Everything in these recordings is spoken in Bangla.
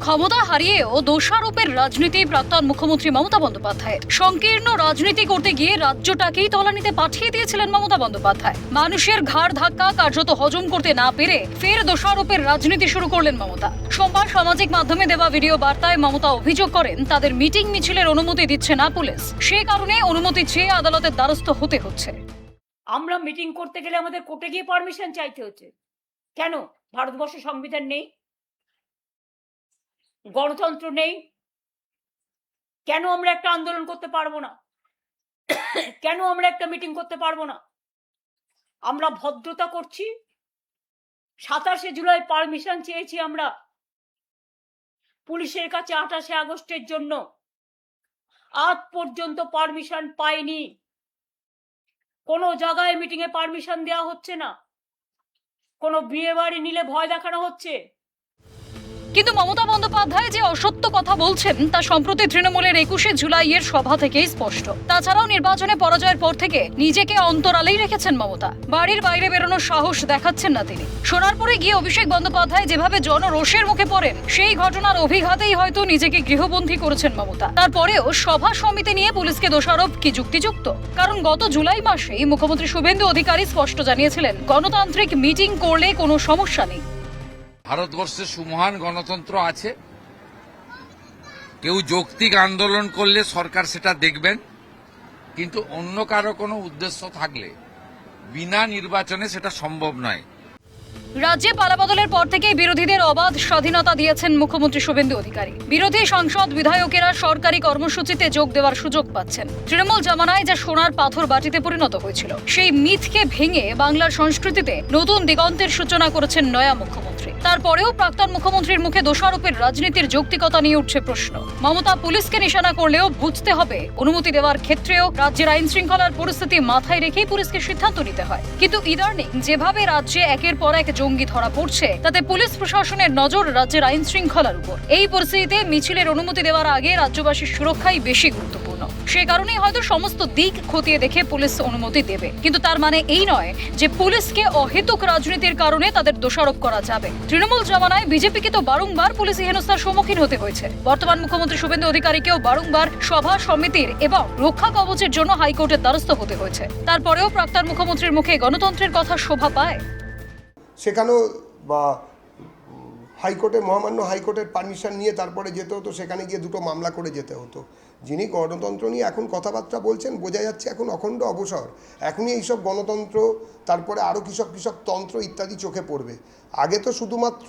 ক্ষমতা হারিয়েও দোষারোপের রাজনীতি প্রাক্তন মুখ্যমন্ত্রী মমতা বন্দ্যোপাধ্যায়ের। সংকীর্ণ রাজনীতি করতে গিয়ে রাজ্যটাকেই তলানিতে পাঠিয়ে দিয়েছিলেন মমতা বন্দ্যোপাধ্যায়। মানুষের ঘাড় ধাক্কা কার্যত হজম করতে না পেরে ফের দোষারোপের রাজনীতি শুরু করলেন মমতা। সোমবার সামাজিক মাধ্যমে দেওয়া ভিডিও বার্তায় মমতা অভিযোগ করেন তাদের মিটিং মিছিলের অনুমতি দিচ্ছে না পুলিশ, সেই কারণে অনুমতি চেয়ে আদালতের দ্বারস্থ হতে হচ্ছে। আমরা মিটিং করতে গেলে আমাদের কোর্টে গিয়ে পারমিশন চাইতে হচ্ছে। কেন? ভারতবর্ষে সংবিধান নেই, গণতন্ত্র নেই? কেন আমরা একটা আন্দোলন করতে পারবো না? কেন আমরা একটা মিটিং করতে পারবো না? আমরা ভদ্রতা করছি। 27শে জুলাই পারমিশন চেয়েছি আমরা পুলিশের কাছে 28শে আগস্টের জন্য, আজ পর্যন্ত পারমিশন পাইনি। কোনো জায়গায় মিটিং এ পারমিশন দেওয়া হচ্ছে না। কোনো বিয়ে বাড়ি নিলে ভয় দেখানো হচ্ছে। কিন্তু মমতা বন্দ্যোপাধ্যায় যে অসত্য কথা বলছেন তা সম্প্রতি তৃণমূলের 21শে জুলাইয়ের সভা থেকেই স্পষ্ট। তাছাড়াও নির্বাচনে পরাজয়ের পর থেকে নিজেকে অন্তরালেই রেখেছেন মমতা। বাড়ির বাইরে বেরোনোর সাহস দেখাচ্ছেন না তিনি। সোনারপুরে গিয়ে অভিষেক বন্দ্যোপাধ্যায় যেভাবে জনরোষের মুখে পড়েন, সেই ঘটনার অভিঘাতেই হয়তো নিজেকে গৃহবন্দী করেছেন মমতা। তারপরেও সভা সমিতি নিয়ে পুলিশকে দোষারোপ কি যুক্তিযুক্ত? কারণ গত জুলাই মাসেই মুখ্যমন্ত্রী শুভেন্দু অধিকারী স্পষ্ট জানিয়েছিলেন গণতান্ত্রিক মিটিং করলে কোনো সমস্যা নেই। ভারতবর্ষে সুমহান গণতন্ত্র আছে। কেউ যৌক্তিক আন্দোলন করলে সরকার সেটা দেখবেন, কিন্তু অন্য কারো কোনো উদ্দেশ্য থাকলে বিনা নির্বাচনে সেটা সম্ভব নয়। রাজ্যে পালাবদলের পর থেকেই বিরোধীদের অবাধ স্বাধীনতা দিয়েছেন মুখ্যমন্ত্রী শুভেন্দু অধিকারী। বিরোধী সাংসদ বিধায়কেরা সরকারি কর্মসূচিতে যোগ দেওয়ার সুযোগ পাচ্ছেন। তৃণমূল জামানায় যা সোনার পাথর বাটিতে পরিণত হয়েছিল, সেই মিথকে ভেঙে বাংলার সংস্কৃতিতে নতুন দিগন্তের সূচনা করেছেন নয়া মুখ্যমন্ত্রী। তারপরেও প্রাক্তন মুখ্যমন্ত্রীর মুখে দোষারোপের রাজনীতির যৌক্তিকতা নিয়ে উঠছে প্রশ্ন। মমতা পুলিশকে নিশানা করলেও বুঝতে হবে অনুমতি দেওয়ার ক্ষেত্রেও রাজ্যের আইন শৃঙ্খলার পরিস্থিতি মাথায় রেখেই পুলিশকে সিদ্ধান্ত নিতে হয়। কিন্তু ইদানিং যেভাবে রাজ্যে একের পর এক জঙ্গি ধরা পড়ছে, তাতে পুলিশ প্রশাসনের নজর রাজ্যের আইন শৃঙ্খলার উপর। এই পরিস্থিতিতে মিছিলের অনুমতি দেওয়ার আগে রাজ্যবাসীর সুরক্ষাই বেশি গুরুত্বপূর্ণ। সে কারণেই হয়তো সমস্ত দিক খতিয়ে দেখে পুলিশ অনুমতি দেবে, কিন্তু তার মানে এই নয় যে পুলিশকে অহেতুক রাজনীতির কারণে তাদের দোষারোপ করা যাবে। তৃণমূল জামানায় বিজেপিকে তো বারংবার পুলিশি হেনস্থার সম্মুখীন হতে হয়েছে। বর্তমান মুখ্যমন্ত্রী শুভেন্দু অধিকারীকেও বারংবার সভা সমিতির এবং রক্ষা কবচের জন্য হাইকোর্টের দ্বারস্থ হতে হয়েছে। তারপরেও প্রাক্তন মুখ্যমন্ত্রীর মুখে গণতন্ত্রের কথা শোভা পায়। সেখানেও বা হাইকোর্টে, মহামান্য হাইকোর্টের পারমিশন নিয়ে তারপরে যেতে হতো, সেখানে গিয়ে দুটো মামলা করে যেতে হতো। যিনি গণতন্ত্র নিয়ে এখন কথাবার্তা বলছেন, বোঝা যাচ্ছে এখন অখণ্ড অবসর। এখনই এইসব গণতন্ত্র, তারপরে আরও কৃষক তন্ত্র ইত্যাদি চোখে পড়বে। আগে তো শুধুমাত্র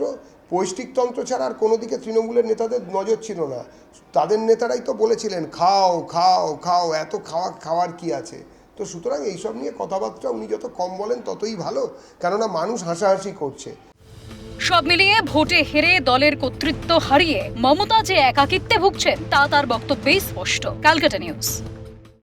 পৈষ্টিকতন্ত্র ছাড়া আর কোনো দিকে তৃণমূলের নেতাদের নজর ছিল না। তাদের নেতারাই তো বলেছিলেন খাও খাও খাও, এত খাওয়ার কি আছে। তো সুতরাং এইসব নিয়ে কথাবার্তা উনি যত কম বলেন ততই ভালো, কেননা মানুষ হাসাহাসি করছে। সব মিলিয়ে ভোটে হেরে দলের কর্তৃত্ব হারিয়ে মমতা যে একাকিত্বে ভুগছেন তা তার বক্তব্যেই স্পষ্ট। ক্যালকাটা নিউজ।